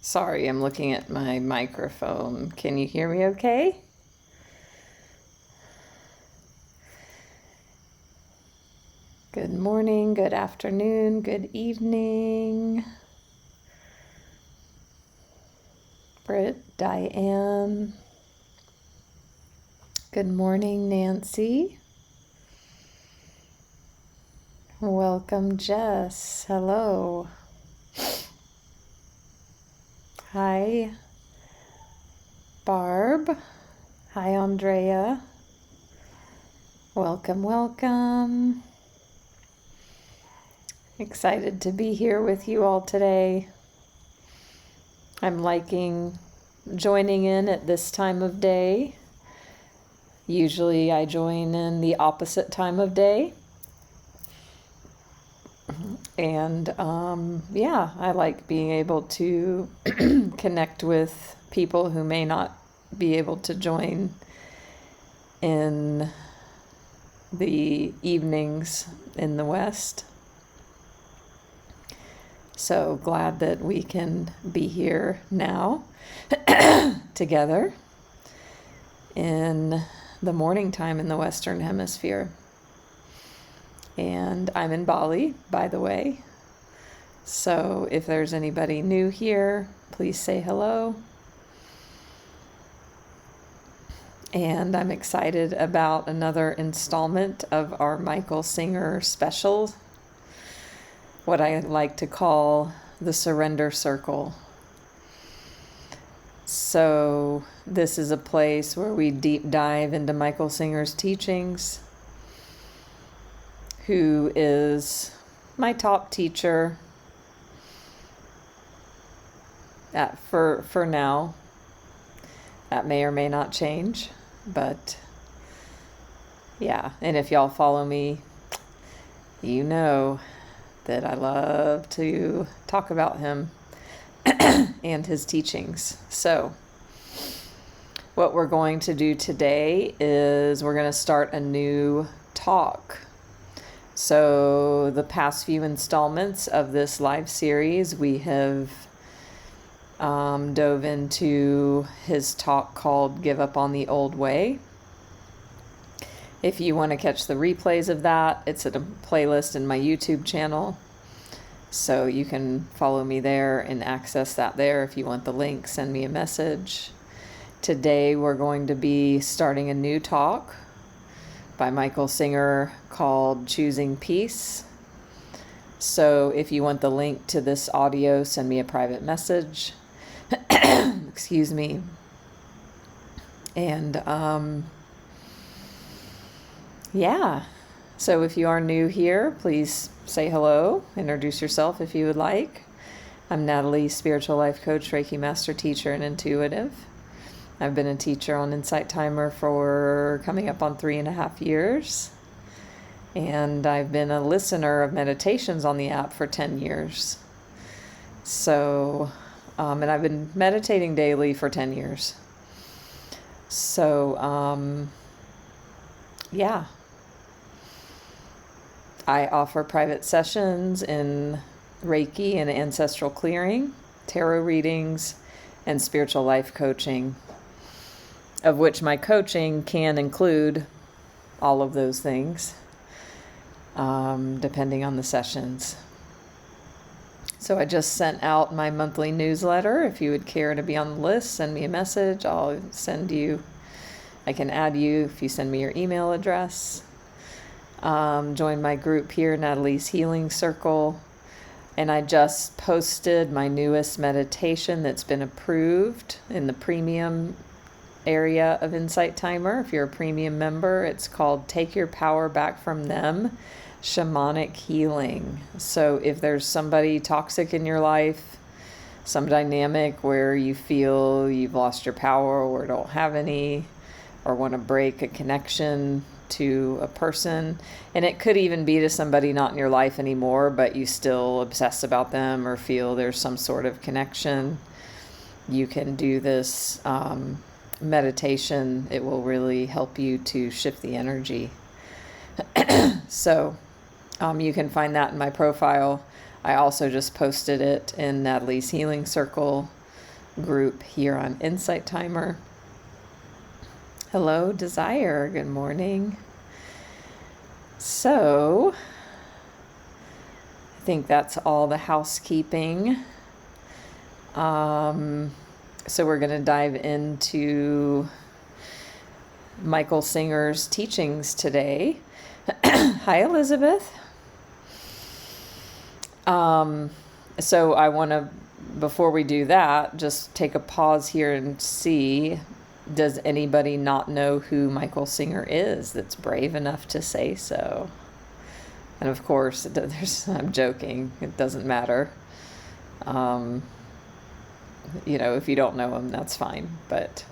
Sorry, I'm looking at my microphone. Can you hear me okay? Good morning, good afternoon, good evening. Britt, Diane. Good morning, Nancy. Welcome, Jess. Hello. Hi, Barb. Hi, Andrea. Welcome, welcome. Excited to be here with you all today. I'm liking joining in at this time of day. Usually I join in the opposite time of day. And I like being able to connect with people who may not be able to join in the evenings in the West. So glad that we can be here now together in the morning time in the Western Hemisphere. And I'm in Bali, by the way. So if there's anybody new here, please say hello. And I'm excited about another installment of our Michael Singer special, what I like to call the Surrender Circle. So this is a place where we deep dive into Michael Singer's teachings, who is my top teacher for now. That may or may not change, but yeah. And if y'all follow me, you know that I love to talk about him and his teachings. So what we're going to do today is we're going to start a new talk. So the past few installments of this live series, we have dove into his talk called Give Up on the Old Way. If you want to catch the replays of that, it's at a playlist in my YouTube channel. So you can follow me there and access that there. If you want the link, send me a message. Today we're going to be starting a new talk by Michael Singer called Choosing Peace. So if you want the link to this audio, send me a private message. Excuse me. And so if you are new here, please say hello. Introduce yourself if you would like. I'm Natalie, spiritual life coach, Reiki Master Teacher, and intuitive. I've been a teacher on Insight Timer for coming up on 3.5 years. And I've been a listener of meditations on the app for 10 years. So, and I've been meditating daily for 10 years. So, I offer private sessions in Reiki and Ancestral Clearing, tarot readings, and spiritual life coaching, of which my coaching can include all of those things, depending on the sessions. So I just sent out my monthly newsletter. If you would care to be on the list, send me a message. I can add you if you send me your email address. Join my group here, Natalie's Healing Circle. And I just posted my newest meditation that's been approved in the premium area of Insight Timer. If you're a premium member, it's called Take Your Power Back from Them, Shamanic Healing. So if there's somebody toxic in your life, some dynamic where you feel you've lost your power or don't have any, or want to break a connection to a person, and it could even be to somebody not in your life anymore, but you still obsess about them or feel there's some sort of connection, you can do this meditation. It will really help you to shift the energy. So you can find that in my profile. I also just posted it in Natalie's Healing Circle group here on Insight Timer. Hello, Desire. Good morning. So, I think that's all the housekeeping. So we're going to dive into Michael Singer's teachings today. Hi, Elizabeth. So I want to, before we do that, just take a pause here and see, does anybody not know who Michael Singer is that's brave enough to say so? And of course, I'm joking. It doesn't matter. If you don't know him, that's fine. But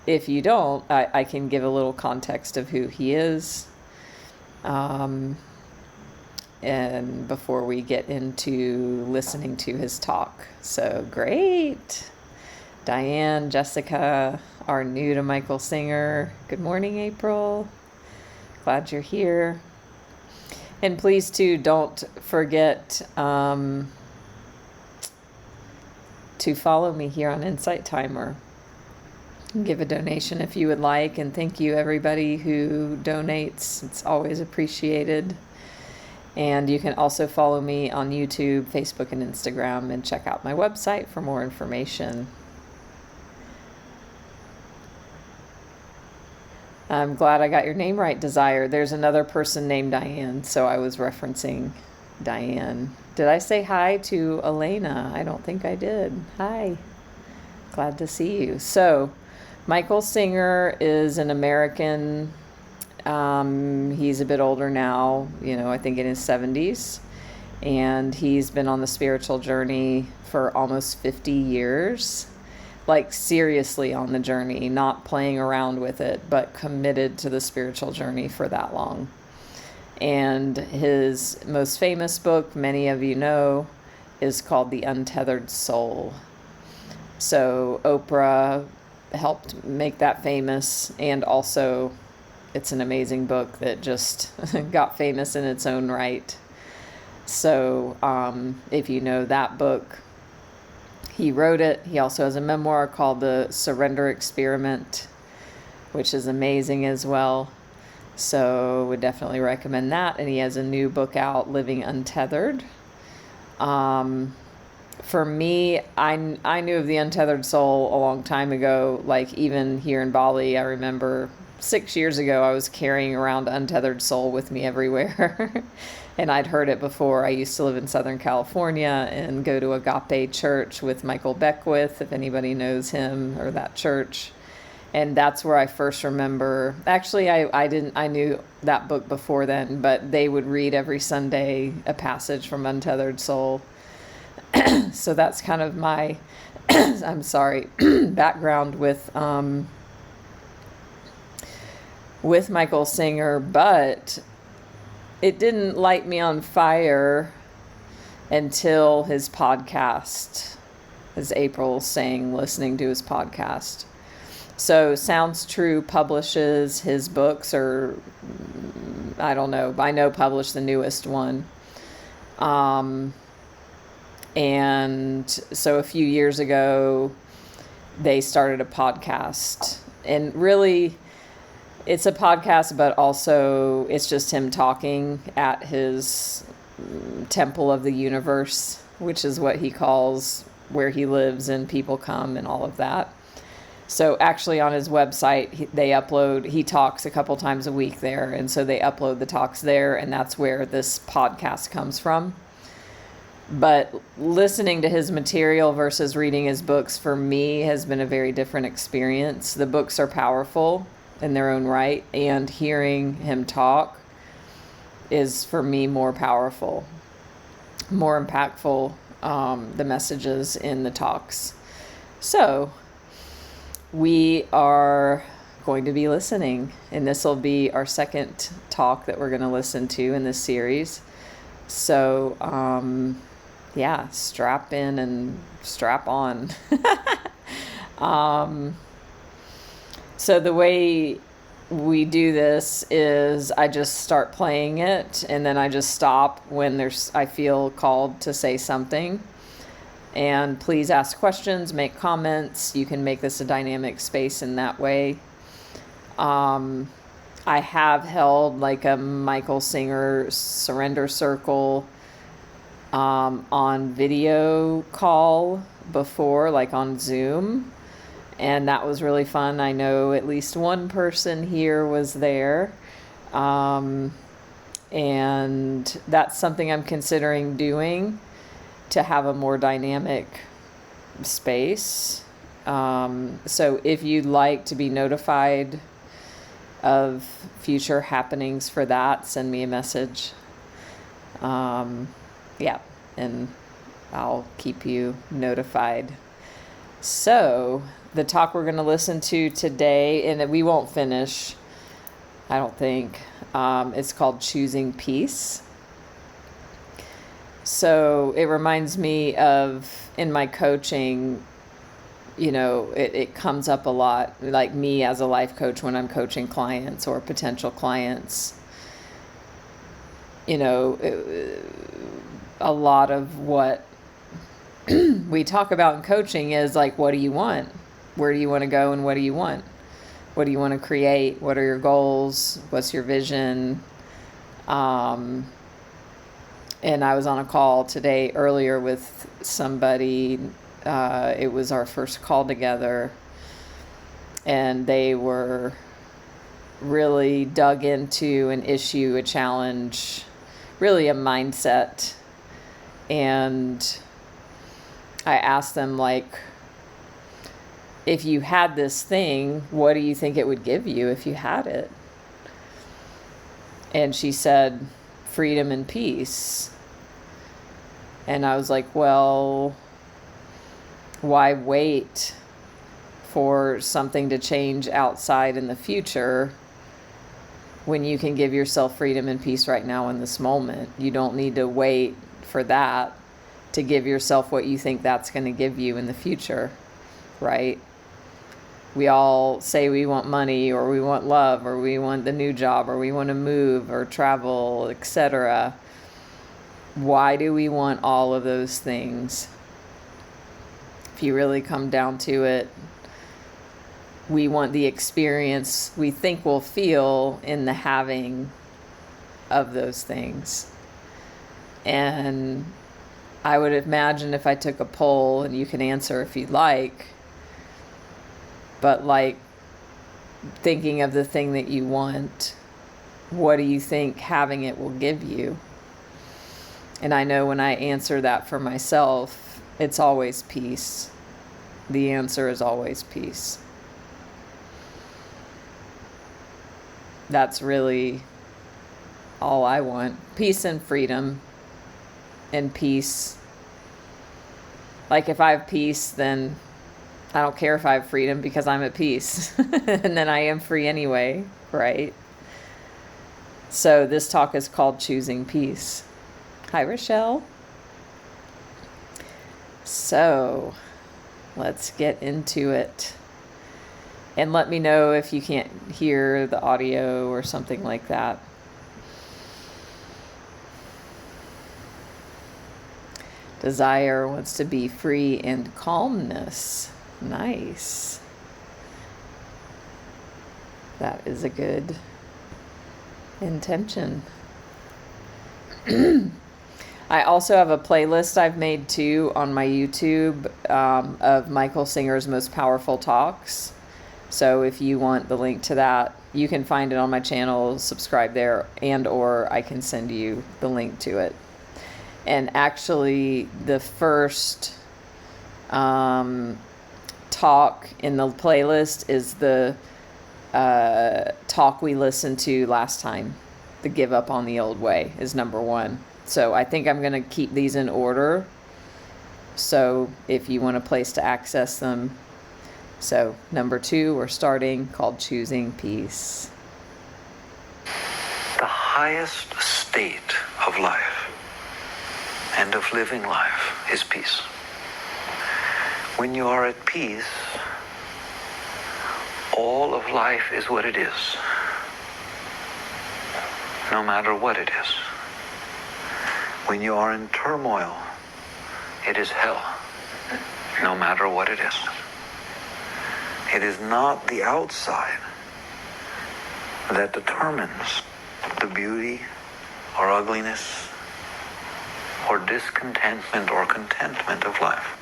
if you don't, I can give a little context of who he is. And before we get into listening to his talk. So great. Diane, Jessica are new to Michael Singer. Good morning, April. Glad you're here. And please, too, don't forget to follow me here on Insight Timer. Give a donation if you would like. And thank you, everybody who donates. It's always appreciated. And you can also follow me on YouTube, Facebook, and Instagram, and check out my website for more information. I'm glad I got your name right, Desire. There's another person named Diane, so I was referencing Diane. Did I say hi to Elena? I don't think I did. Hi. Glad to see you. So, Michael Singer is an American. He's a bit older now, I think in his 70s. And he's been on the spiritual journey for almost 50 years. Like seriously on the journey, not playing around with it, but committed to the spiritual journey for that long. And his most famous book, many of you know, is called The Untethered Soul. So Oprah helped make that famous, and also it's an amazing book that just got famous in its own right. So if you know that book, he wrote it. He also has a memoir called The Surrender Experiment, which is amazing as well. So would definitely recommend that. And he has a new book out, Living Untethered. For me, I knew of the Untethered Soul a long time ago. Like even here in Bali, I remember 6 years ago, I was carrying around Untethered Soul with me everywhere. And I'd heard it before. I used to live in Southern California and go to Agape Church with Michael Beckwith, if anybody knows him or that church. And that's where I first remember. Actually, I knew that book before then, but they would read every Sunday a passage from Untethered Soul. So that's kind of my, background with Michael Singer, but it didn't light me on fire until his podcast, as April saying, listening to his podcast. So Sounds True publishes his books, or I don't know, I know published the newest one. And so a few years ago, they started a podcast, and really it's a podcast, but also it's just him talking at his temple of the universe, which is what he calls where he lives and people come and all of that. So actually on his website, he talks a couple times a week there. And so they upload the talks there, and that's where this podcast comes from. But listening to his material versus reading his books for me has been a very different experience. The books are powerful in their own right, and hearing him talk is for me more powerful, more impactful, the messages in the talks. So we are going to be listening, and this will be our second talk that we're going to listen to in this series. So strap in and strap on. So the way we do this is I just start playing it, and then I just stop when I feel called to say something. And please ask questions, make comments. You can make this a dynamic space in that way. I have held like a Michael Singer surrender circle on video call before, like on Zoom. And that was really fun. I know at least one person here was there. And that's something I'm considering doing to have a more dynamic space. So if you'd like to be notified of future happenings for that, send me a message. Yeah, and I'll keep you notified. So the talk we're going to listen to today, and we won't finish, I don't think, it's called Choosing Peace. So it reminds me of, in my coaching, you know, it comes up a lot, like me as a life coach when I'm coaching clients or potential clients. You know, a lot of what we talk about in coaching is like, what do you want? Where do you want to go, and what do you want? What do you want to create? What are your goals? What's your vision? And I was on a call today earlier with somebody. It was our first call together, and they were really dug into an issue, a challenge, really a mindset. And I asked them, like, if you had this thing, what do you think it would give you if you had it? And she said, freedom and peace. And I was like, well, why wait for something to change outside in the future when you can give yourself freedom and peace right now in this moment? You don't need to wait for that to give yourself what you think that's going to give you in the future, right? We all say we want money, or we want love, or we want the new job, or we want to move or travel, etc. Why do we want all of those things? If you really come down to it, we want the experience we think we'll feel in the having of those things. And I would imagine if I took a poll, and you can answer if you'd like, but like thinking of the thing that you want, what do you think having it will give you? And I know when I answer that for myself, it's always peace. The answer is always peace. That's really all I want. Peace and freedom. And peace. Like, if I have peace, then I don't care if I have freedom, because I'm at peace. And then I am free anyway, right? So this talk is called Choosing Peace. Hi, Rochelle. So let's get into it. And let me know if you can't hear the audio or something like that. Desire wants to be free and calmness. Nice. That is a good intention. I also have a playlist I've made too on my YouTube of Michael Singer's most powerful talks. So if you want the link to that, you can find it on my channel, subscribe there, and or I can send you the link to it. And actually, the first talk in the playlist is the talk we listened to last time. The Give Up on the Old Way is number 1. So I think I'm going to keep these in order. So if you want a place to access them. So number 2, we're starting, called Choosing Peace. The highest state of life and of living life is peace. When you are at peace, all of life is what it is. no matter what it is. When you are in turmoil, it is hell, no matter what it is. It is not the outside that determines the beauty or ugliness or discontentment or contentment of life.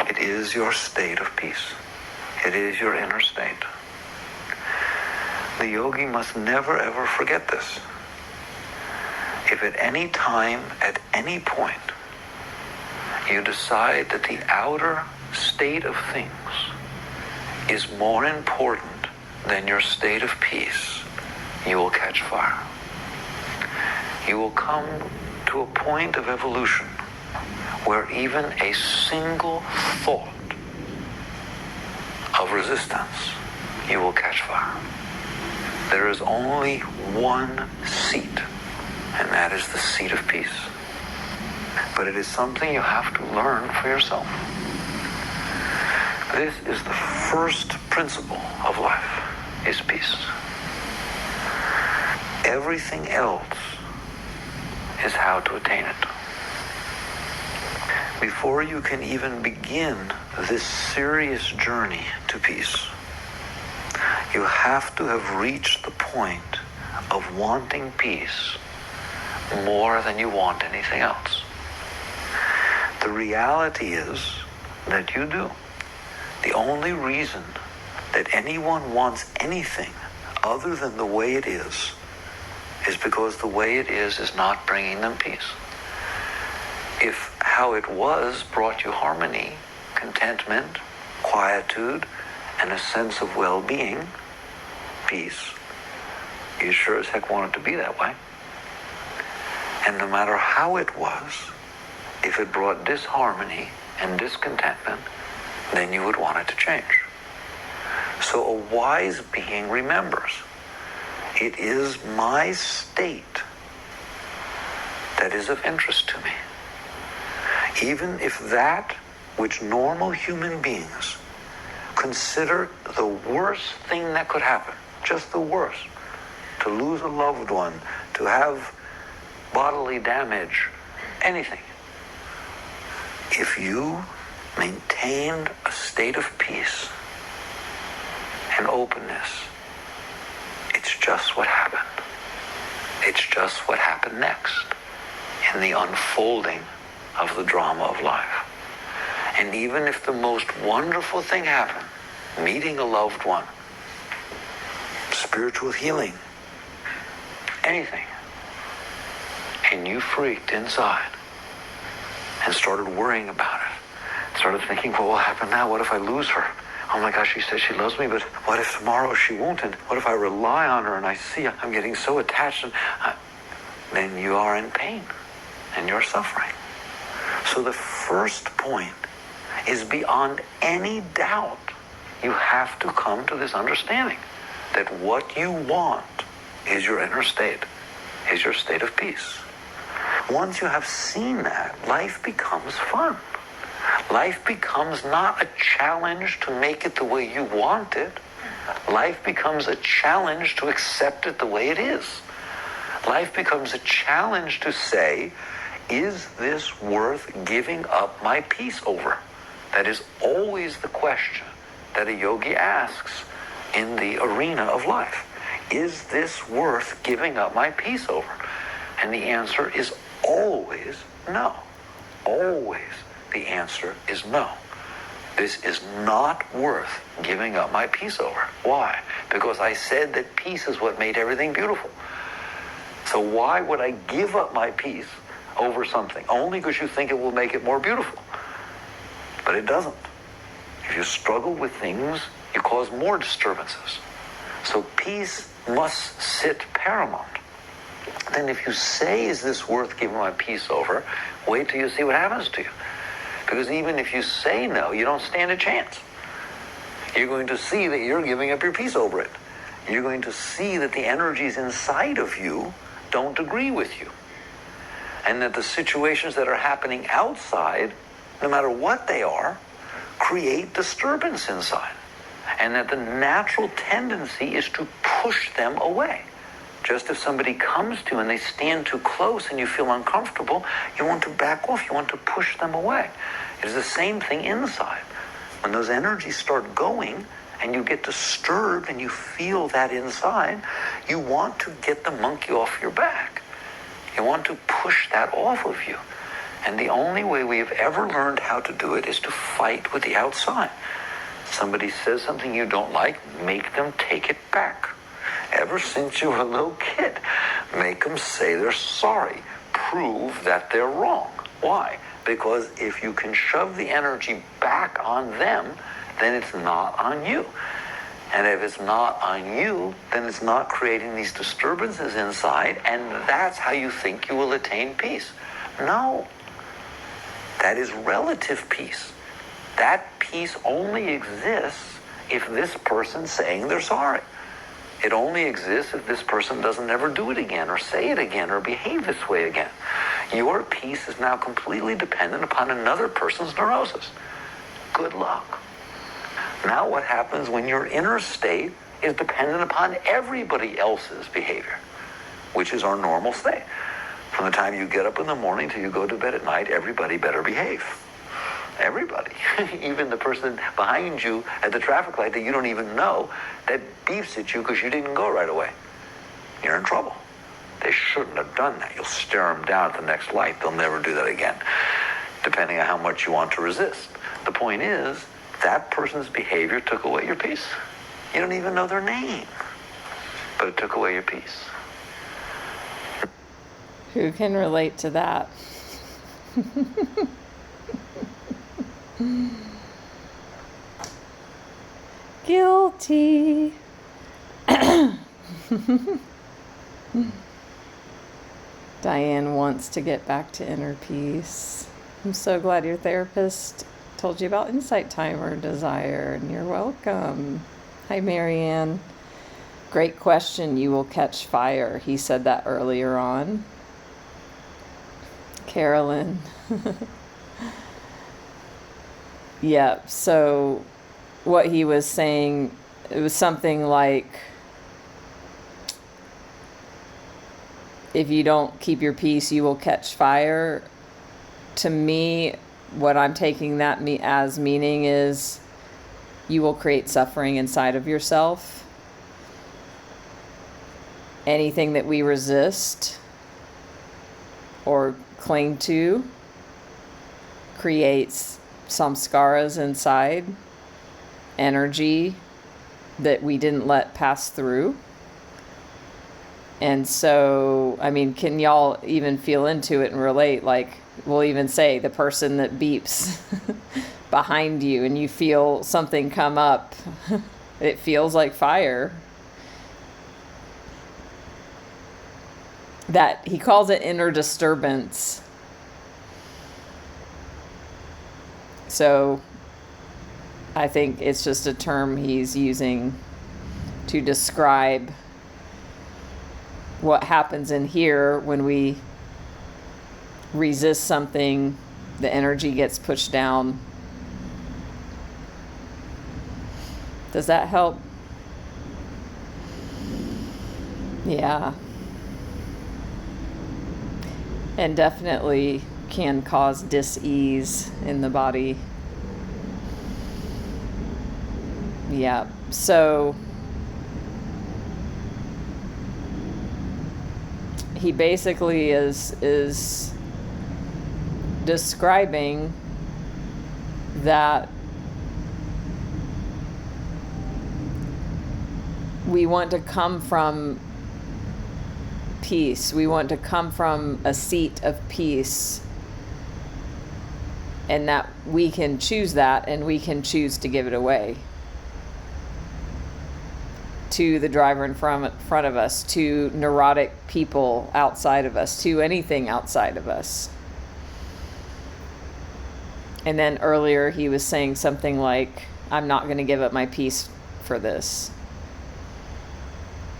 It is your state of peace. It is your inner state. The yogi must never ever forget this. If at any time, at any point, you decide that the outer state of things is more important than your state of peace, you will catch fire. You will come to a point of evolution where even a single thought of resistance, you will catch fire. There is only one seat, and that is the seat of peace. But it is something you have to learn for yourself. This is the first principle of life, is peace. Everything else is how to attain it. Before you can even begin this serious journey to peace, you have to have reached the point of wanting peace more than you want anything else. The reality is that you do. The only reason that anyone wants anything other than the way it is because the way it is not bringing them peace. If how it was brought you harmony, contentment, quietude, and a sense of well-being, peace, you sure as heck want it to be that way. And no matter how it was, if it brought disharmony and discontentment, then you would want it to change. So a wise being remembers, it is my state that is of interest to me. Even if that which normal human beings consider the worst thing that could happen, just the worst, to lose a loved one, to have bodily damage, anything. If you maintained a state of peace and openness, it's just what happened. It's just what happened next in the unfolding of the drama of life. And even if the most wonderful thing happened, meeting a loved one, spiritual healing, anything, and you freaked inside and started worrying about it, started thinking, well, what will happen now? What if I lose her? Oh my gosh, she says she loves me, but what if tomorrow she won't? And what if I rely on her and I see I'm getting so attached? And then you are in pain and you're suffering. So the first point is beyond any doubt. You have to come to this understanding that what you want is your inner state, is your state of peace. Once you have seen that, life becomes fun. Life becomes not a challenge to make it the way you want it. Life becomes a challenge to accept it the way it is. Life becomes a challenge to say, is this worth giving up my peace over? That is always the question that a yogi asks in the arena of life. Is this worth giving up my peace over? And the answer is always no. Always the answer is no. This is not worth giving up my peace over. Why? Because I said that peace is what made everything beautiful. So why would I give up my peace over something? Only because you think it will make it more beautiful. But it doesn't. If you struggle with things, you cause more disturbances. So peace must sit paramount. Then if you say, is this worth giving my peace over, wait till you see what happens to you. Because even if you say no, you don't stand a chance. You're going to see that you're giving up your peace over it. You're going to see that the energies inside of you don't agree with you. And that the situations that are happening outside, no matter what they are, create disturbance inside. And that the natural tendency is to push them away. Just if somebody comes to you and they stand too close and you feel uncomfortable, you want to back off. You want to push them away. It is the same thing inside. When those energies start going and you get disturbed and you feel that inside, you want to get the monkey off your back. You want to push that off of you. And the only way we have ever learned how to do it is to fight with the outside. Somebody says something you don't like, make them take it back. Ever since you were a little kid, make them say they're sorry. Prove that they're wrong. Why? Because if you can shove the energy back on them, then it's not on you. And if it's not on you, then it's not creating these disturbances inside, and that's how you think you will attain peace. No. That is relative peace. That peace only exists if this person's saying they're sorry. It only exists if this person doesn't ever do it again, or say it again, or behave this way again. Your peace is now completely dependent upon another person's neurosis. Good luck. Now what happens when your inner state is dependent upon everybody else's behavior, which is our normal state. From the time you get up in the morning till you go to bed at night, everybody better behave. Everybody. Even the person behind you at the traffic light that you don't even know, that beeps at you because you didn't go right away. You're in trouble. They shouldn't have done that. You'll stare them down at the next light. They'll never do that again, depending on how much you want to resist. The point is, that person's behavior took away your peace. You don't even know their name, but it took away your peace. Who can relate to that? Guilty. Diane wants to get back to inner peace. I'm so glad your therapist told you about insight timer desire, and you're welcome. Hi, Marianne. Great question. You will catch fire. He said that earlier on. Carolyn. Yep. So what he was saying, it was something like, if you don't keep your peace, you will catch fire. To me, what I'm taking that as meaning is you will create suffering inside of yourself. Anything that we resist or cling to creates samskaras inside, energy that we didn't let pass through. And so, I mean, can y'all even feel into it and relate? Like, we'll even say the person that beeps behind you and you feel something come up, it feels like fire. That he calls it inner disturbance. So I think it's just a term he's using to describe what happens in here when we resist something, the energy gets pushed down. Does that help? Yeah. And definitely can cause dis-ease in the body. Yeah. So he basically is describing that we want to come from peace. We want to come from a seat of peace, and that we can choose that, and we can choose to give it away to the driver in front of us, to neurotic people outside of us, to anything outside of us. And then earlier he was saying something like, I'm not going to give up my peace for this.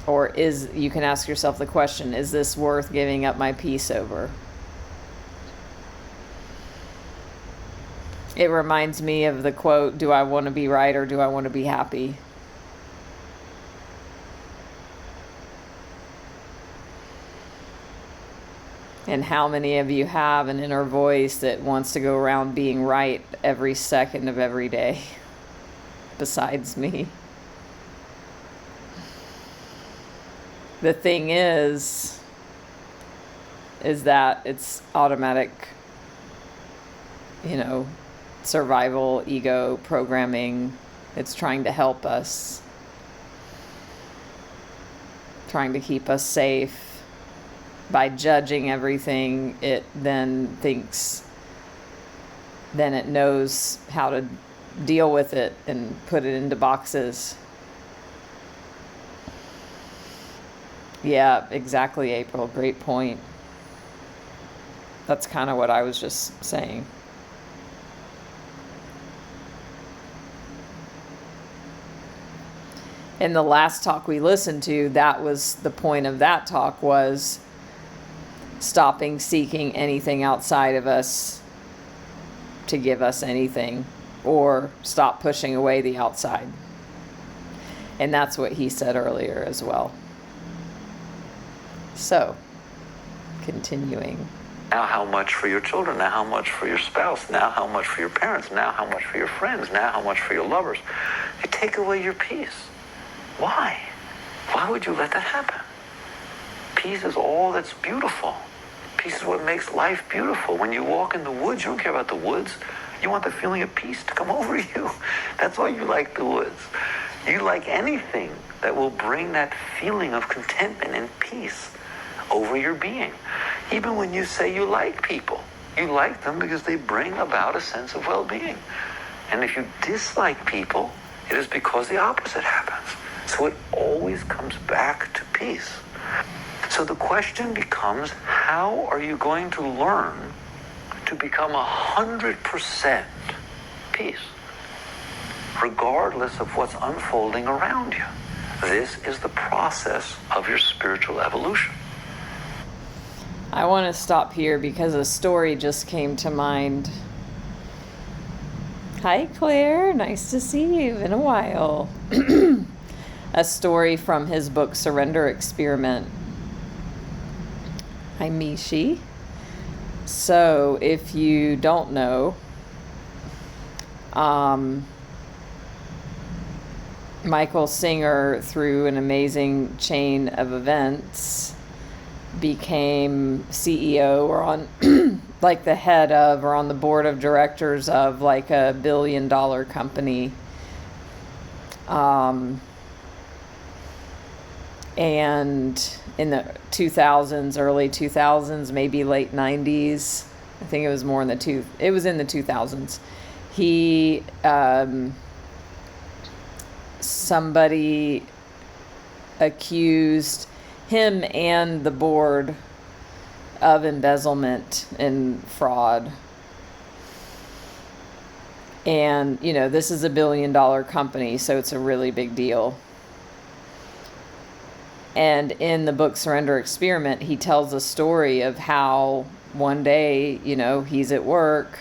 Or you can ask yourself the question, is this worth giving up my peace over? It reminds me of the quote, do I want to be right or do I want to be happy? And how many of you have an inner voice that wants to go around being right every second of every day, besides me? The thing is that it's automatic, survival, ego programming. It's trying to help us, trying to keep us safe. By judging everything, it then it knows how to deal with it and put it into boxes. Yeah, exactly, April. Great point. That's kind of what I was just saying. In the last talk we listened to, that was the point of that talk, was stopping seeking anything outside of us to give us anything, or stop pushing away the outside. And that's what he said earlier as well. So, continuing. Now how much for your children? Now how much for your spouse? Now how much for your parents? Now how much for your friends? Now how much for your lovers? You take away your peace. Why? Why would you let that happen? Peace is all that's beautiful. Peace is what makes life beautiful. When you walk in the woods, you don't care about the woods. You want the feeling of peace to come over you. That's why you like the woods. You like anything that will bring that feeling of contentment and peace over your being. Even when you say you like people, you like them because they bring about a sense of well-being. And if you dislike people, it is because the opposite happens. So it always comes back to peace. So the question becomes, how are you going to learn to become 100% peace, regardless of what's unfolding around you? This is the process of your spiritual evolution. I want to stop here because a story just came to mind. Hi, Claire. Nice to see you. In a while. A story from his book, Surrender Experiment. Hi, Mishi. So, if you don't know, Michael Singer, through an amazing chain of events, became CEO, or on like the head of, or on the board of directors of, like a $1 billion company. And in the 2000s, early 2000s, maybe late 90s, I think it was more in it was in the 2000s. He, somebody accused him and the board of embezzlement and fraud. And, this is a $1 billion company, so it's a really big deal. And in the book Surrender Experiment, he tells a story of how one day, he's at work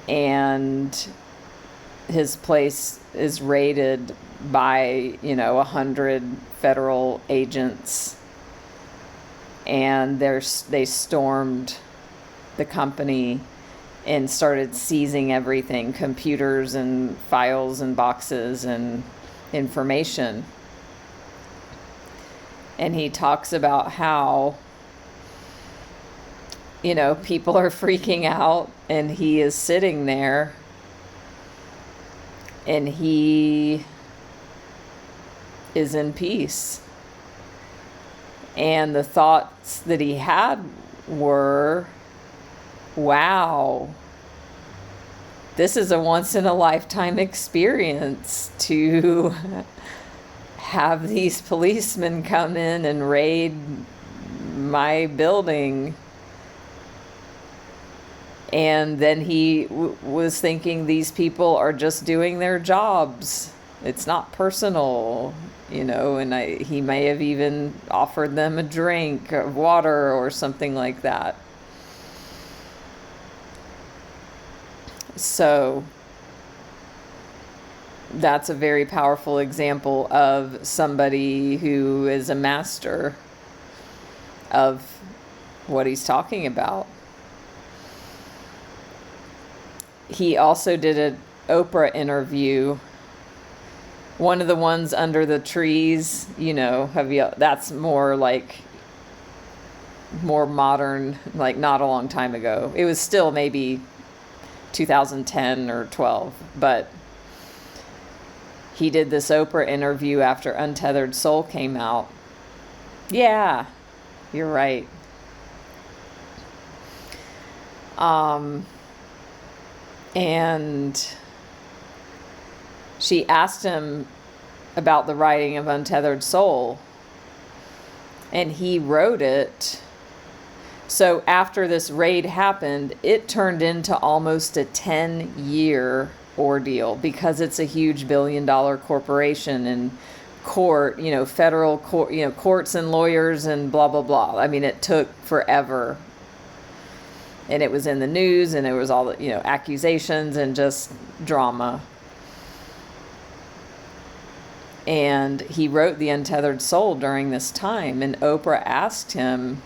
and his place is raided by, 100 federal agents. And they stormed the company and started seizing everything, computers and files and boxes and information. And he talks about how, people are freaking out, and he is sitting there, and he is in peace. And the thoughts that he had were, wow, this is a once-in-a-lifetime experience to have these policemen come in and raid my building. And then he was thinking, these people are just doing their jobs. It's not personal, and he may have even offered them a drink of water or something like that. So that's a very powerful example of somebody who is a master of what he's talking about. He also did an Oprah interview, one of the ones under the trees, that's more like more modern, like not a long time ago. It was still maybe 2010 or 12, but he did this Oprah interview after Untethered Soul came out. Yeah, you're right. And she asked him about the writing of Untethered Soul, and he wrote it. So after this raid happened, it turned into almost a 10-year ordeal because it's a huge billion-dollar corporation and court, federal court, courts and lawyers and blah, blah, blah. I mean, it took forever. And it was in the news, and it was all, accusations and just drama. And he wrote The Untethered Soul during this time, and Oprah asked him,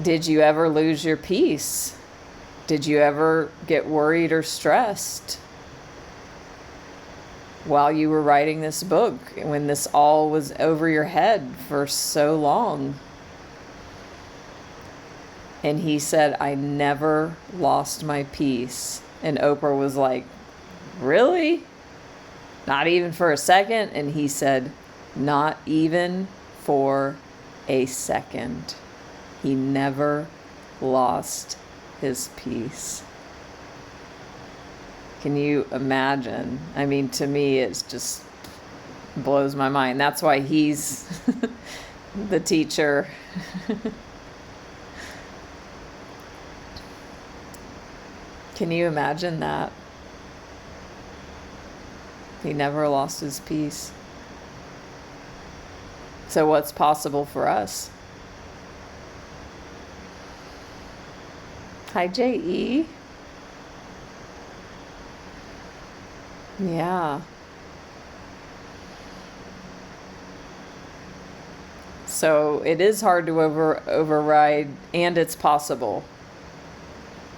did you ever lose your peace? Did you ever get worried or stressed while you were writing this book, when this all was over your head for so long? And he said, I never lost my peace. And Oprah was like, really? Not even for a second? And he said, not even for a second. He never lost his peace. Can you imagine? I mean, to me, it's just blows my mind. That's why he's the teacher. Can you imagine that? He never lost his peace. So what's possible for us? Hi, J.E. Yeah. So it is hard to override, and it's possible.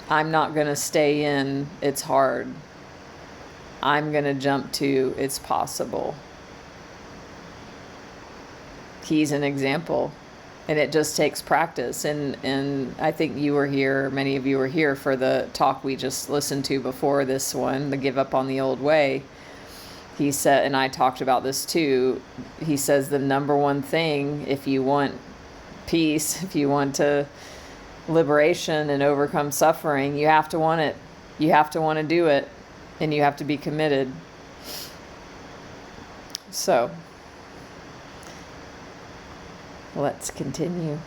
I'm not going to stay in, it's hard. I'm going to jump to, it's possible. He's an example. And it just takes practice. And I think you were here, many of you were here for the talk we just listened to before this one, the Give Up on the Old Way. He said, and I talked about this too, he says the number one thing, if you want peace, if you want to liberation and overcome suffering, you have to want it. You have to want to do it. And you have to be committed. So, let's continue.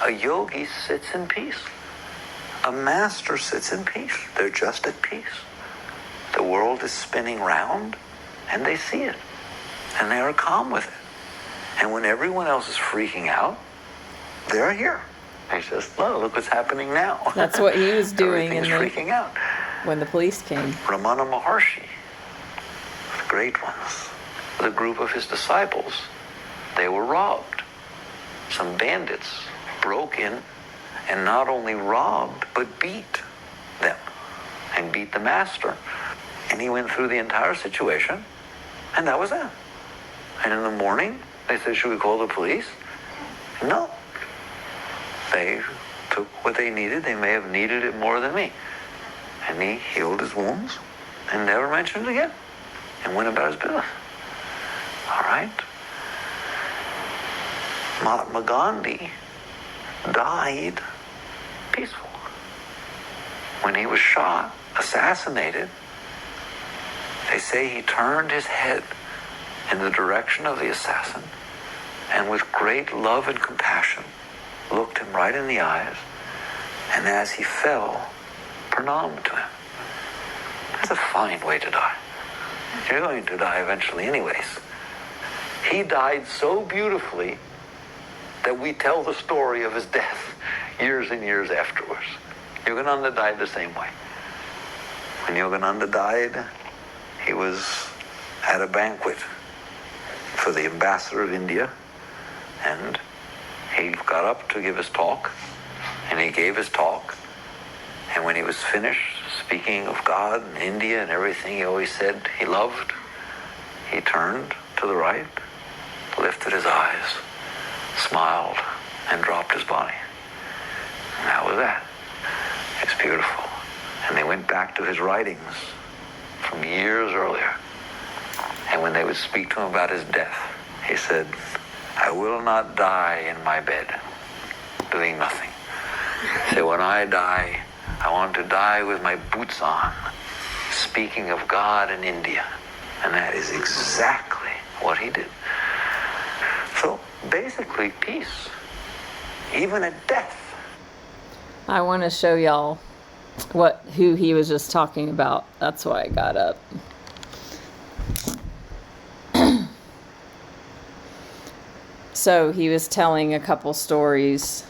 A yogi sits in peace. A master sits in peace. They're just at peace. The world is spinning round, and they see it. And they are calm with it. And when everyone else is freaking out, they're here. They just, oh, look what's happening now. That's what he was doing freaking out. When the police came. Ramana Maharshi, the great ones, the group of his disciples, they were robbed. Some bandits broke in and not only robbed, but beat them and beat the master. And he went through the entire situation, and that was it. And in the morning, they said, should we call the police? No. They took what they needed. They may have needed it more than me. And he healed his wounds and never mentioned it again and went about his business. All right? Mahatma Gandhi died peaceful. When he was shot, assassinated, they say he turned his head in the direction of the assassin and with great love and compassion looked him right in the eyes, and as he fell, pranamed to him. That's a fine way to die. You're going to die eventually anyways. He died so beautifully that we tell the story of his death years and years afterwards. Yogananda died the same way. When Yogananda died, he was at a banquet for the ambassador of India, and he got up to give his talk, and he gave his talk, and when he was finished speaking of God and India and everything he always said he loved, he turned to the right, lifted his eyes, smiled, and dropped his body. And that was that. It's beautiful. And they went back to his writings from years earlier. And when they would speak to him about his death, he said, I will not die in my bed, doing nothing. So when I die, I want to die with my boots on, speaking of God and India. And that is exactly what he did. So basically, peace, even at death. I want to show y'all who he was just talking about. That's why I got up. So he was telling a couple stories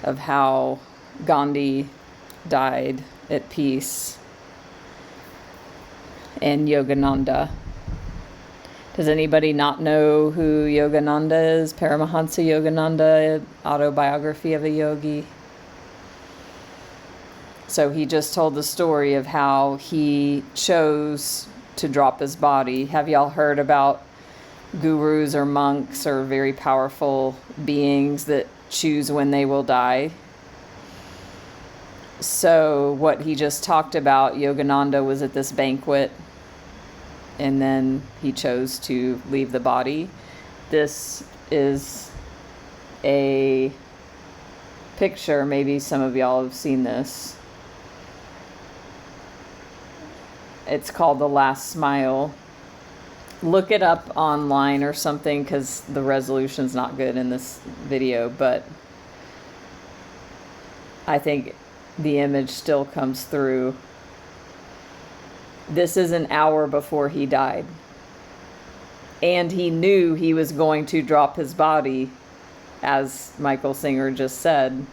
of how Gandhi died at peace and Yogananda. Does anybody not know who Yogananda is? Paramahansa Yogananda, Autobiography of a Yogi. So he just told the story of how he chose to drop his body. Have y'all heard about gurus or monks or very powerful beings that choose when they will die? So what he just talked about, Yogananda was at this banquet, and then he chose to leave the body. This is a picture, maybe some of y'all have seen this. It's called The Last Smile. Look it up online or something, because the resolution's not good in this video, but I think the image still comes through. This is an hour before he died. And he knew he was going to drop his body, as Michael Singer just said.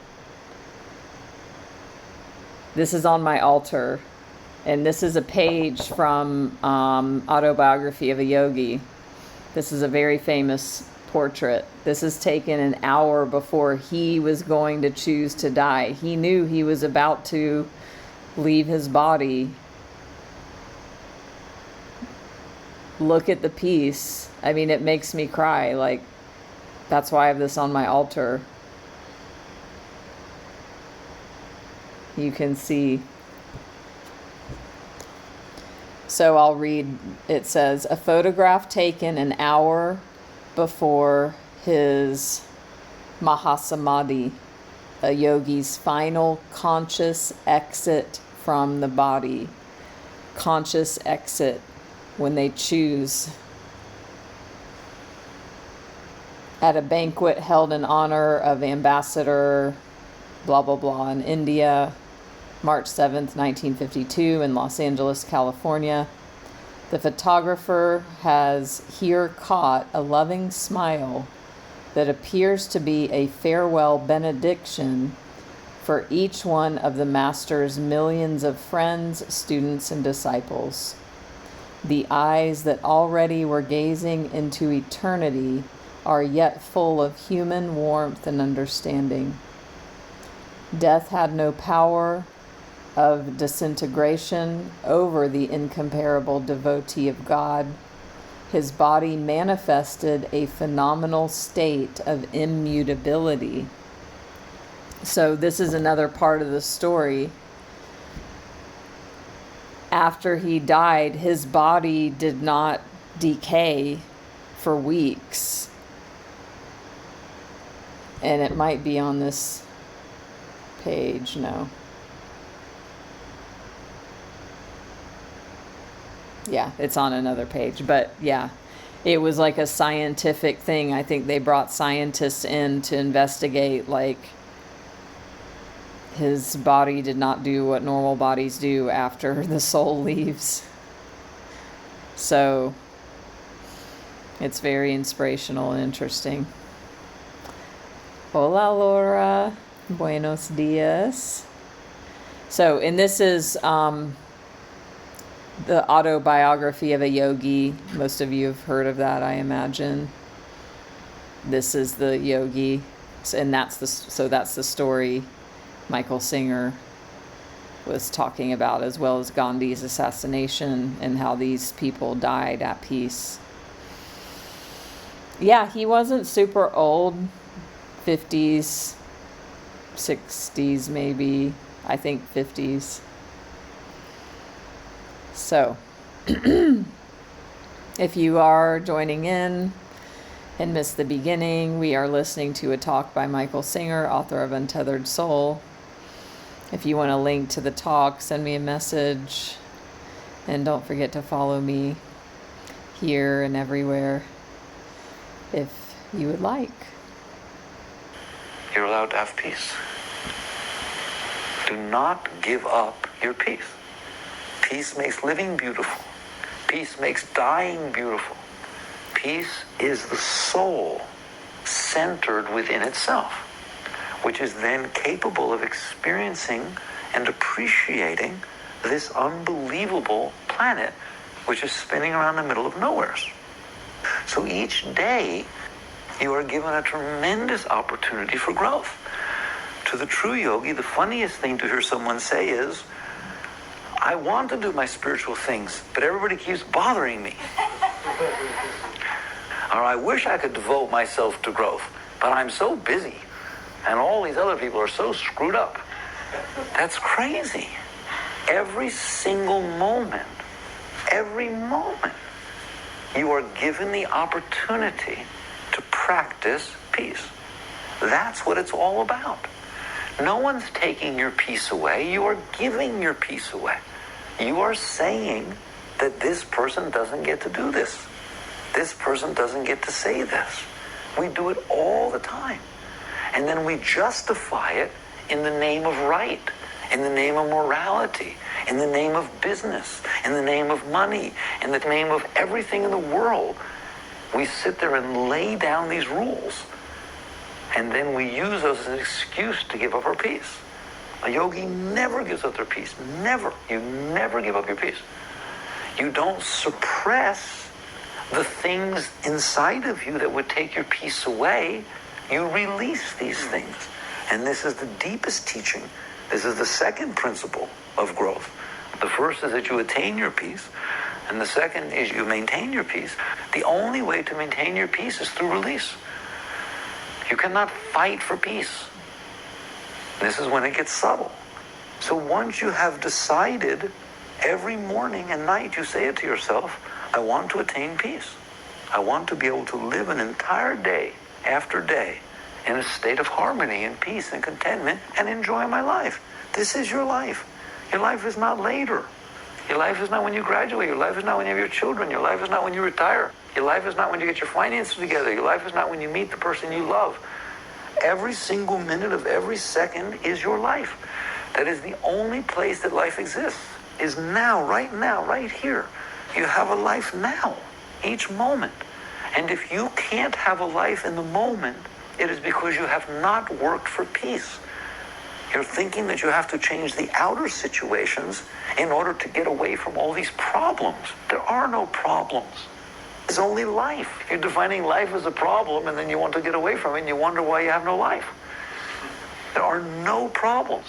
This is on my altar. And this is a page from Autobiography of a Yogi. This is a very famous portrait. This is taken an hour before he was going to choose to die. He knew he was about to leave his body. Look at the piece. I mean, it makes me cry. Like, that's why I have this on my altar. You can see. So I'll read. It says, a photograph taken an hour before his Mahasamadhi, a yogi's final conscious exit from the body. Conscious exit, when they choose. At a banquet held in honor of Ambassador blah blah blah in India, March 7th, 1952 in Los Angeles, California. The photographer has here caught a loving smile that appears to be a farewell benediction for each one of the Master's millions of friends, students, and disciples. The eyes that already were gazing into eternity are yet full of human warmth and understanding. Death had no power of disintegration over the incomparable devotee of God. His body manifested a phenomenal state of immutability. So this is another part of the story. After he died, his body did not decay for weeks. And it might be on this page, no. Yeah, it's on another page, but yeah, it was like a scientific thing. I think they brought scientists in to investigate, like, his body did not do what normal bodies do after the soul leaves. So it's very inspirational and interesting. Hola, Laura. Buenos dias. So, and this is the autobiography of a yogi. Most of you have heard of that, I imagine. This is the yogi, and that's the story Michael Singer was talking about, as well as Gandhi's assassination and how these people died at peace. Yeah, he wasn't super old, 50s, 60s maybe, I think 50s. So, if you are joining in and missed the beginning, we are listening to a talk by Michael Singer, author of Untethered Soul. If you want a link to the talk, send me a message. And don't forget to follow me here and everywhere if you would like. You're allowed to have peace. Do not give up your peace. Peace makes living beautiful. Peace makes dying beautiful. Peace is the soul centered within itself, which is then capable of experiencing and appreciating this unbelievable planet, which is spinning around the middle of nowhere. So each day, you are given a tremendous opportunity for growth. To the true yogi, the funniest thing to hear someone say is, I want to do my spiritual things, but everybody keeps bothering me. Or I wish I could devote myself to growth, but I'm so busy, and all these other people are so screwed up. That's crazy. Every single moment, you are given the opportunity to practice peace. That's what it's all about. No one's taking your peace away. You are giving your peace away. You are saying that this person doesn't get to do this. This person doesn't get to say this. We do it all the time. And then we justify it in the name of right, in the name of morality, in the name of business, in the name of money, in the name of everything in the world. We sit there and lay down these rules. And then we use those as an excuse to give up our peace. A yogi never gives up their peace. Never. You never give up your peace. You don't suppress the things inside of you that would take your peace away. You release these things. And this is the deepest teaching. This is the second principle of growth. The first is that you attain your peace. And the second is you maintain your peace. The only way to maintain your peace is through release. You cannot fight for peace. This is when it gets subtle. So once you have decided, every morning and night you say it to yourself, I want to attain peace. I want to be able to live an entire day after day in a state of harmony and peace and contentment and enjoy my life. This is your life. Your life is not later. Your life is not when you graduate. Your life is not when you have your children. Your life is not when you retire. Your life is not when you get your finances together. Your life is not when you meet the person you love. Every single minute of every second is your life. That is the only place that life exists, is now, right here. You have a life now, each moment. And if you can't have a life in the moment, it is because you have not worked for peace. You're thinking that you have to change the outer situations in order to get away from all these problems. There are no problems. There's only life. You're defining life as a problem, and then you want to get away from it, and you wonder why you have no life. There are no problems.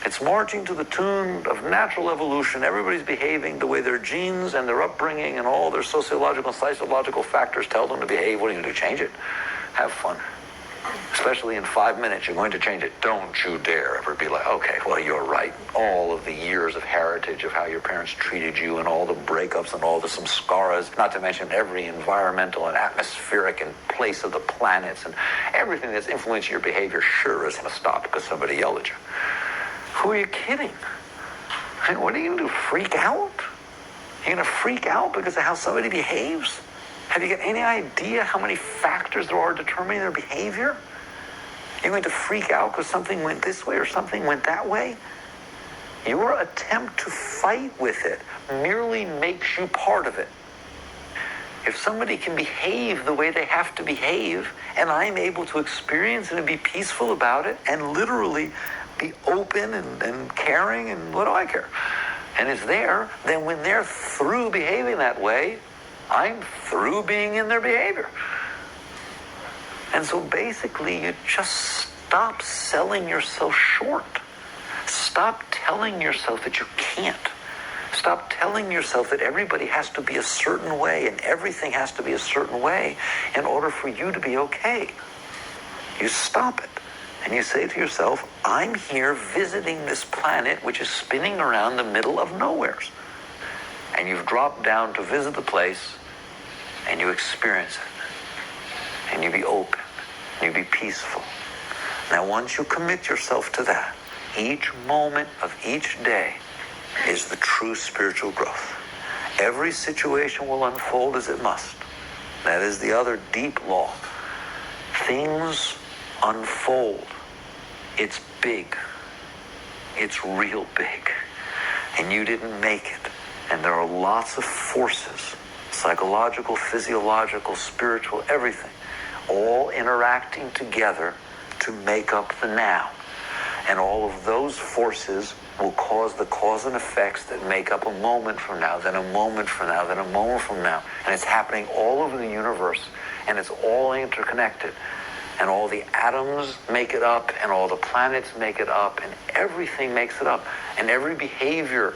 It's marching to the tune of natural evolution. Everybody's behaving the way their genes and their upbringing and all their sociological and psychological factors tell them to behave. What are you going to do? Change it? Have fun. Especially in 5 minutes, you're going to change it. Don't you dare ever be like, okay, well, you're right. All of the years of heritage of how your parents treated you and all the breakups and all the samskaras, not to mention every environmental and atmospheric and place of the planets and everything that's influencing your behavior sure is going to stop because somebody yelled at you. Who are you kidding? I mean, what are you going to do, freak out? You're going to freak out because of how somebody behaves? Have you got any idea how many factors there are determining their behavior? You're going to freak out because something went this way or something went that way? Your attempt to fight with it merely makes you part of it. If somebody can behave the way they have to behave, and I'm able to experience it and be peaceful about it, and literally be open and caring, and what do I care? and it's there, then when they're through behaving that way, I'm through being in their behavior. And so basically, you just stop selling yourself short. Stop telling yourself that you can't. Stop telling yourself that everybody has to be a certain way and everything has to be a certain way in order for you to be okay. You stop it. And you say to yourself, I'm here visiting this planet which is spinning around the middle of nowheres. And you've dropped down to visit the place, and you experience it. And you be open. And you be peaceful. Now, once you commit yourself to that, each moment of each day is the true spiritual growth. Every situation will unfold as it must. That is the other deep law. Things unfold. It's big. It's real big. And you didn't make it. And there are lots of forces, psychological, physiological, spiritual, everything, all interacting together to make up the now. And all of those forces will cause the cause and effects that make up a moment from now, then a moment from now, then a moment from now. And it's happening all over the universe, and it's all interconnected. And all the atoms make it up, and all the planets make it up, and everything makes it up. And every behavior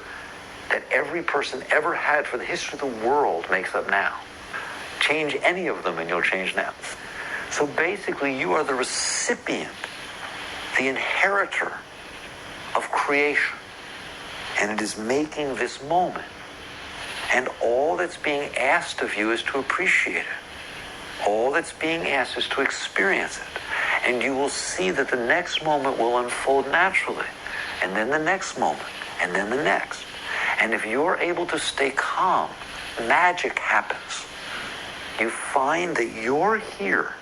that every person ever had for the history of the world makes up now. Change any of them and you'll change now. So basically, you are the recipient, the inheritor of creation. And it is making this moment. And all that's being asked of you is to appreciate it. All that's being asked is to experience it. And you will see that the next moment will unfold naturally. And then the next moment. And then the next. And if you're able to stay calm, magic happens. You find that you're here,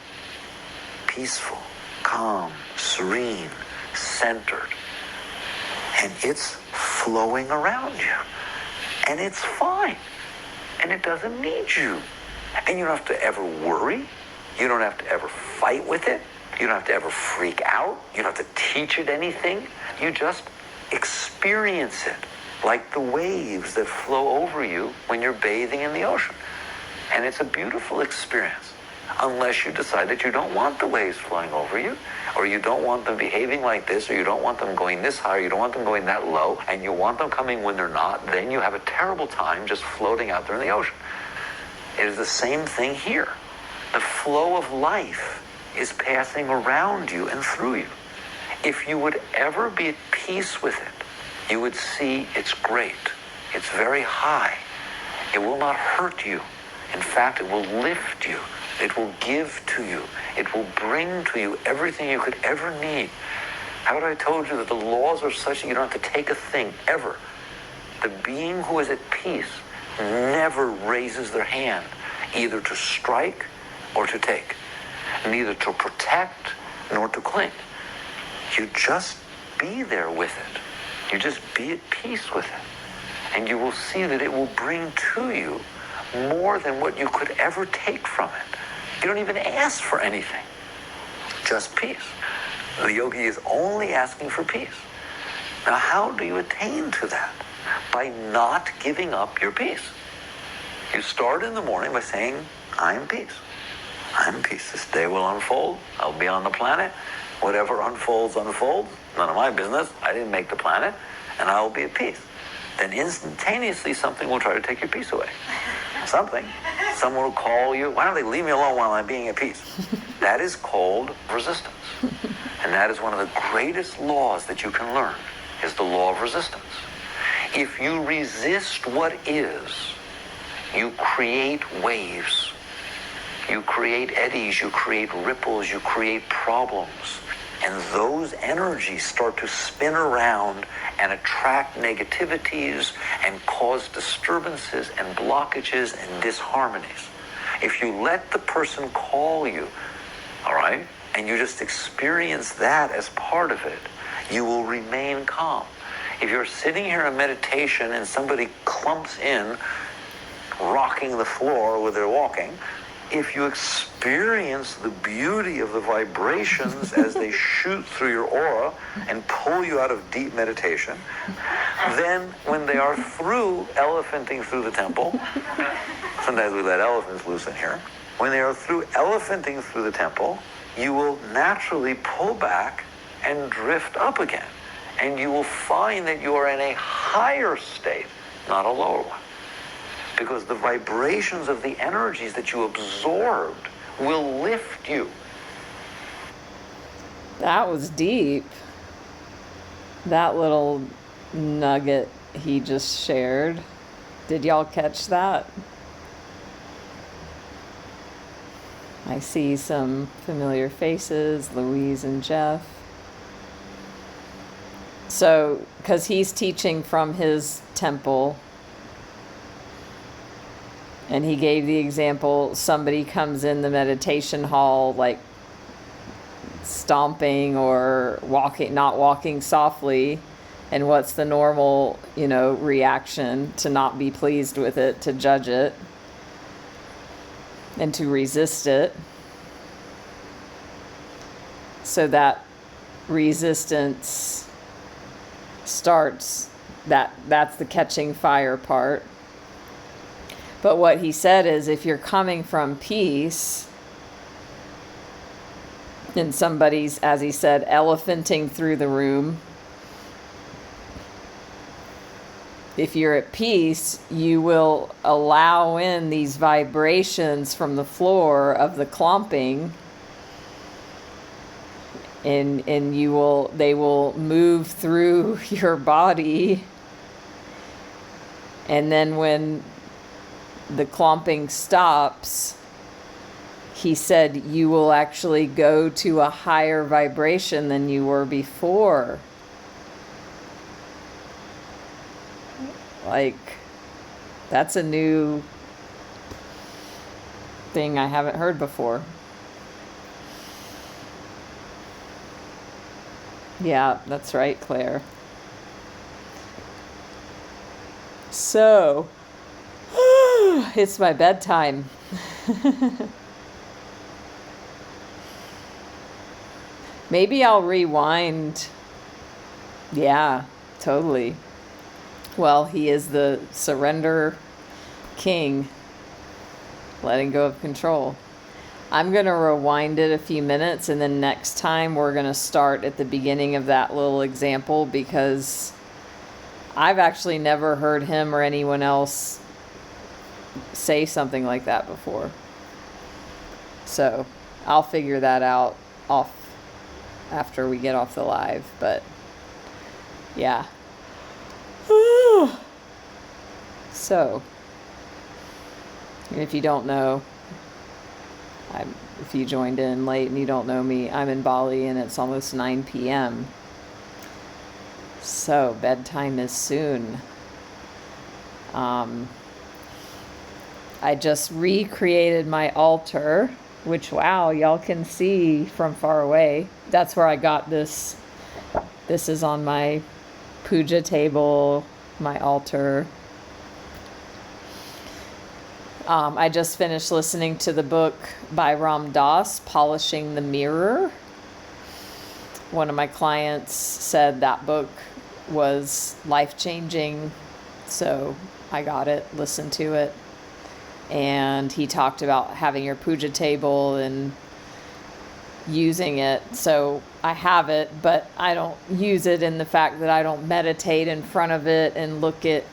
peaceful, calm, serene, centered. And it's flowing around you. And it's fine. And it doesn't need you. And you don't have to ever worry. You don't have to ever fight with it. You don't have to ever freak out. You don't have to teach it anything. You just experience it like the waves that flow over you when you're bathing in the ocean. And it's a beautiful experience, unless you decide that you don't want the waves flowing over you, or you don't want them behaving like this, or you don't want them going this high, or you don't want them going that low, and you want them coming when they're not. Then you have a terrible time just floating out there in the ocean. It is the same thing here. The flow of life is passing around you and through you. If you would ever be at peace with it, you would see it's great. It's very high. It will not hurt you. In fact, it will lift you. It will give to you. It will bring to you everything you could ever need. How would I told you that the laws are such that you don't have to take a thing ever? The being who is at peace never raises their hand, either to strike or to take, neither to protect nor to cling. You just be there with it. You just be at peace with it. And you will see that it will bring to you more than what you could ever take from it. You don't even ask for anything. Just peace. The yogi is only asking for peace. Now, how do you attain to that? By not giving up your peace. You start in the morning by saying, I am peace. I am peace. This day will unfold. I'll be on the planet. Whatever unfolds, unfolds. None of my business. I didn't make the planet. And I will be at peace. Then instantaneously something will try to take your peace away. Something. Someone will call you. Why don't they leave me alone while I'm being at peace? That is called resistance. And that is one of the greatest laws that you can learn, is the law of resistance. If you resist what is, you create waves. You create eddies, you create ripples, you create problems. And those energies start to spin around and attract negativities and cause disturbances and blockages and disharmonies. If you let the person call you, all right, and you just experience that as part of it, you will remain calm. If you're sitting here in meditation and somebody clumps in, rocking the floor where they're walking, if you experience the beauty of the vibrations as they shoot through your aura and pull you out of deep meditation, Then, when they are through elephanting through the temple, sometimes we let elephants loose in here. When they are through elephanting through the temple, you will naturally pull back and drift up again. And you will find that you are in a higher state, not a lower one. Because the vibrations of the energies that you absorbed will lift you. That was deep. That little nugget he just shared. Did y'all catch that? I see some familiar faces, Louise and Jeff. So, because he's teaching from his temple, and he gave the example, somebody comes in the meditation hall like stomping or walking, not walking softly, and what's the normal, reaction? To not be pleased with it, to judge it, and to resist it. So that resistance starts, that's the catching fire part. But what he said is, if you're coming from peace and somebody's, as he said, elephanting through the room, if you're at peace, you will allow in these vibrations from the floor of the clomping, and they will move through your body. And then when the clomping stops, he said you will actually go to a higher vibration than you were before. Like, that's a new thing I haven't heard before. Yeah, that's right, Claire. So, it's my bedtime. Maybe I'll rewind. Yeah, totally. Well, he is the surrender king, letting go of control. I'm going to rewind it a few minutes, and then next time we're going to start at the beginning of that little example, because I've actually never heard him or anyone else say something like that before. So I'll figure that out off after we get off the live, but yeah. So, and if you don't know, if you joined in late and you don't know me, I'm in Bali and it's almost 9 p.m. So bedtime is soon. I just recreated my altar, which, wow, y'all can see from far away. That's where I got this. This is on my puja table, my altar. I just finished listening to the book by Ram Dass, Polishing the Mirror. One of my clients said that book was life-changing, so I got it, listened to it. And he talked about having your puja table and using it. So I have it, but I don't use it in the fact that I don't meditate in front of it and look at,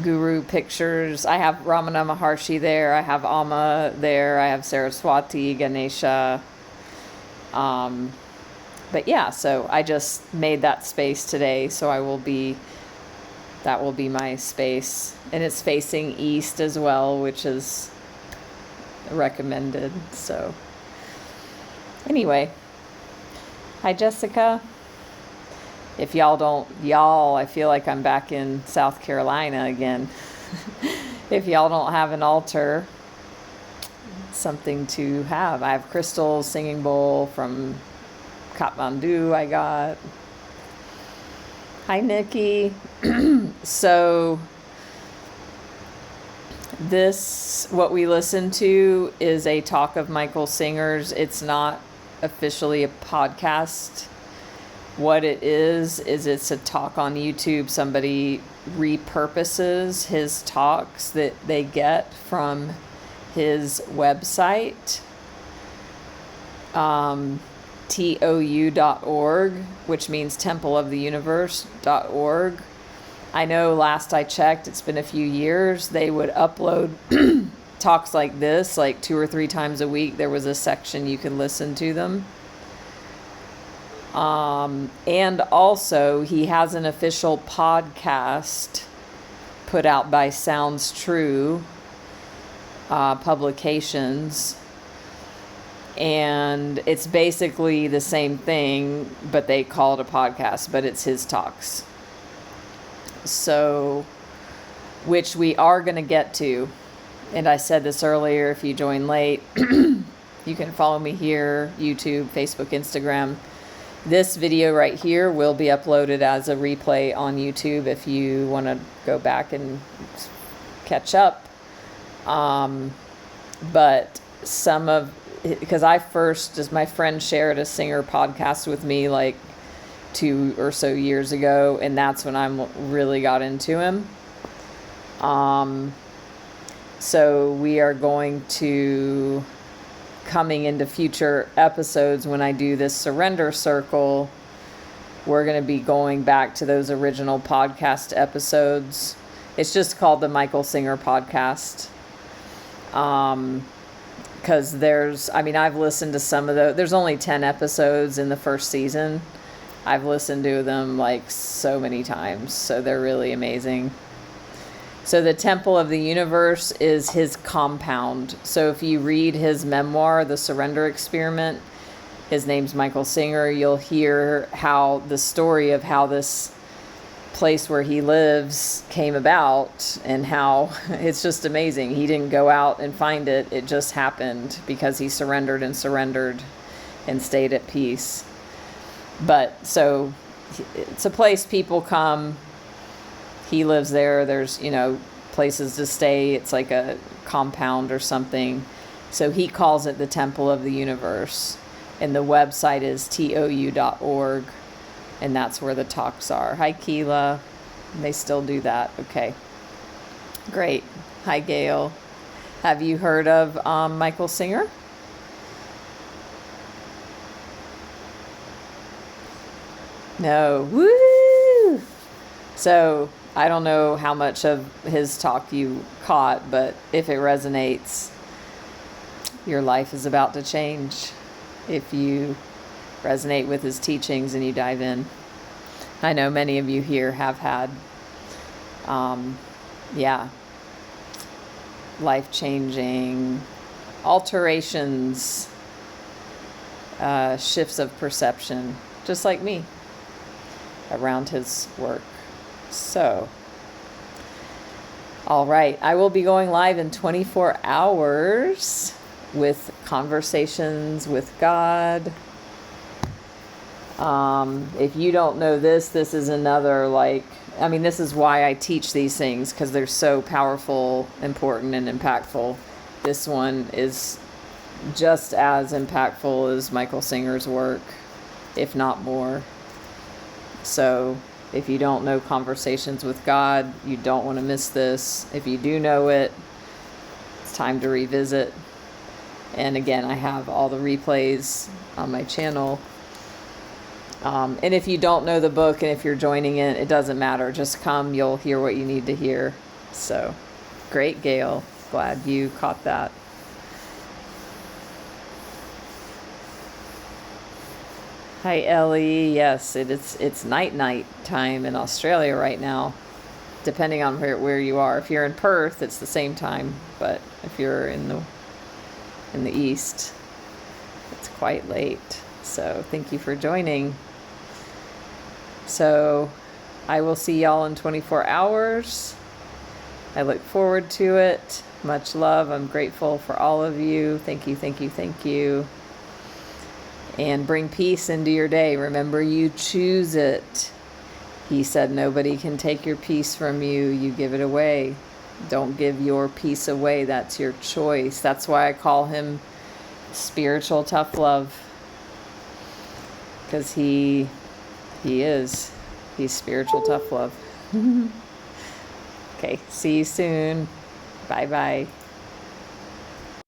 guru pictures. I have Ramana Maharshi there. I have Amma there. I have Saraswati, Ganesha. But yeah, so I just made that space today. So that will be my space. And it's facing east as well, which is recommended. So anyway, hi Jessica. If I feel like I'm back in South Carolina again. If y'all don't have an altar, something to have. I have crystals, singing bowl from Kathmandu I got. Hi Nikki. So what we listen to is a talk of Michael Singer's. It's not officially a podcast. what it is it's a talk on YouTube. Somebody repurposes his talks that they get from his website, tou.org, which means templeoftheuniverse.org. I know last I checked, it's been a few years, they would upload talks like this, like 2 or 3 times a week. There was a section you could listen to them. And also, he has an official podcast put out by Sounds True Publications. And it's basically the same thing, but they call it a podcast, but it's his talks. So, which we are going to get to. And I said this earlier, if you join late, you can follow me here, YouTube, Facebook, Instagram. This video right here will be uploaded as a replay on YouTube if you want to go back and catch up. But some of, because my friend shared a singer podcast with me like 2 or so years ago, and that's when I really got into him. So we are going to, coming into future episodes when I do this surrender circle, we're going to be going back to those original podcast episodes. It's just called the Michael Singer podcast. Because I've listened to some of those. There's only 10 episodes in the first season. I've listened to them like so many times, so they're really amazing. So the Temple of the Universe is his compound. So if you read his memoir, The Surrender Experiment, his name's Michael Singer, you'll hear how the story of how this place where he lives came about, and how it's just amazing. He didn't go out and find it. It just happened because he surrendered and stayed at peace. But so it's a place people come. He lives there. There's, places to stay. It's like a compound or something. So he calls it the Temple of the Universe. And the website is tou.org. And that's where the talks are. Hi, Keela. They still do that. Okay. Great. Hi, Gail. Have you heard of Michael Singer? No. Woo! So I don't know how much of his talk you caught, but if it resonates, your life is about to change if you resonate with his teachings and you dive in. I know many of you here have had, life-changing alterations, shifts of perception, just like me, around his work. So, all right, I will be going live in 24 hours with conversations with God. If you don't know this is another, this is why I teach these things, because they're so powerful, important, and impactful. This one is just as impactful as Michael Singer's work, if not more. So if you don't know Conversations with God, you don't want to miss this. If you do know it, it's time to revisit. And again, I have all the replays on my channel. And if you don't know the book, and if you're joining it, it doesn't matter. Just come, you'll hear what you need to hear. So, great, Gail. Glad you caught that. Hi, Ellie. Yes, it's night time in Australia right now, depending on where you are. If you're in Perth, it's the same time, but if you're in the east, it's quite late. So thank you for joining. So I will see y'all in 24 hours. I look forward to it. Much love. I'm grateful for all of you. Thank you, thank you, thank you. And bring peace into your day. Remember, you choose it. He said nobody can take your peace from you. You give it away. Don't give your peace away. That's your choice. That's why I call him spiritual tough love. Because he He is. He's spiritual tough love. Okay, see you soon. Bye-bye.